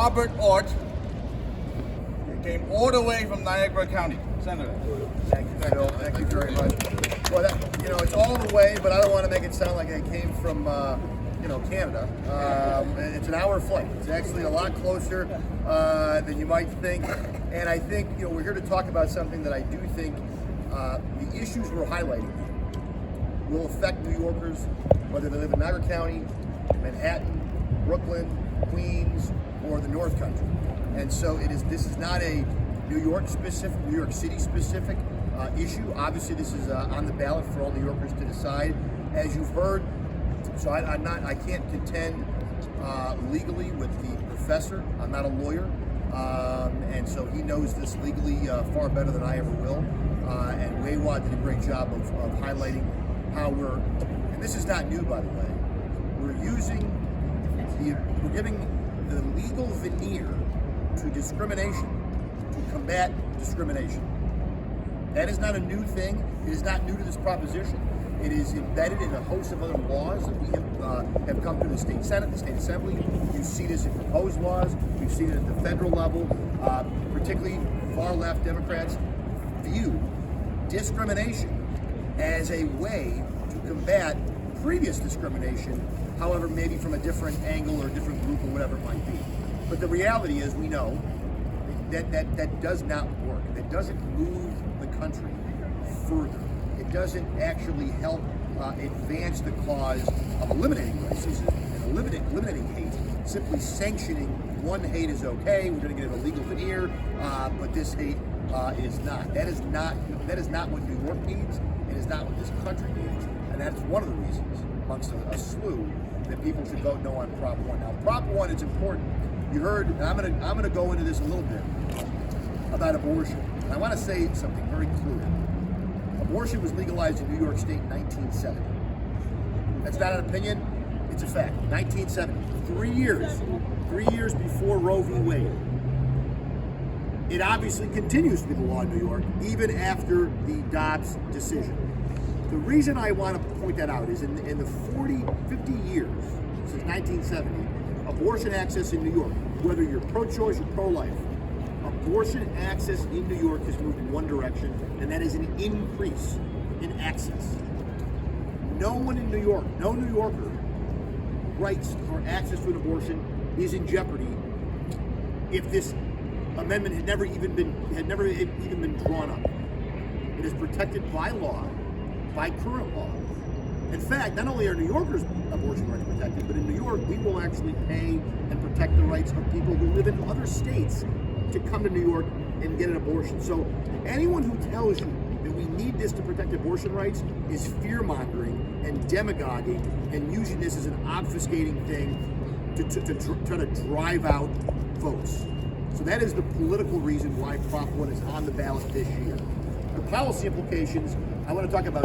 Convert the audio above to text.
Robert Ort. He came all the way from Niagara County, Senator. Thank you, Phil. Thank you very much. Well, it's all the way, but I don't want to make it sound like I came from, Canada. It's an hour flight. It's actually a lot closer than you might think. And I think, we're here to talk about something that I do think the issues we're highlighting will affect New Yorkers, whether they live in Niagara County, Manhattan, Brooklyn, Queens, or the North Country. And so this is not a New York City specific issue. Obviously, this is on the ballot for all New Yorkers to decide, as you've heard. So I can't contend legally with the professor. I'm not a lawyer, and so he knows this legally far better than I ever will. And Waywad did a great job of highlighting how and this is not new, by the way. We're giving the legal veneer to discrimination to combat discrimination. That is not a new thing. It is not new to this proposition. It is embedded in a host of other laws that we have come through the state Senate, the state Assembly. You see this in proposed laws. We've seen it at the federal level. Particularly far-left Democrats view discrimination as a way to combat previous discrimination, however, maybe from a different angle or a different group or whatever it might be. But the reality is, we know that does not work. That doesn't move the country further. It doesn't actually help advance the cause of eliminating racism and eliminating hate. Simply sanctioning one hate is okay. We're going to get a legal veneer, but this hate is not. That is not what New York needs. It is not what this country needs, and that's one of the reasons, amongst a slew, that people should vote no on Prop 1. Now, Prop 1 is important. You heard, and I'm gonna go into this a little bit about abortion. And I want to say something very clear. Abortion was legalized in New York State in 1970. That's not an opinion, it's a fact. 1970, 3 years before Roe v. Wade. It obviously continues to be the law in New York, even after the Dobbs decision. The reason I want to point that out is in the 50 years since 1970, abortion access in New York, whether you're pro-choice or pro-life, abortion access in New York has moved in one direction, and that is an increase in access. No one in New York, no New Yorker, rights or access to an abortion is in jeopardy if this amendment had never even been drawn up. It is protected by law, by current law. In fact, not only are New Yorkers' abortion rights protected, but in New York, we will actually pay and protect the rights of people who live in other states to come to New York and get an abortion. So anyone who tells you that we need this to protect abortion rights is fear-mongering and demagoguing and using this as an obfuscating thing to try to drive out votes. So that is the political reason why Prop 1 is on the ballot this year. The policy implications, I want to talk about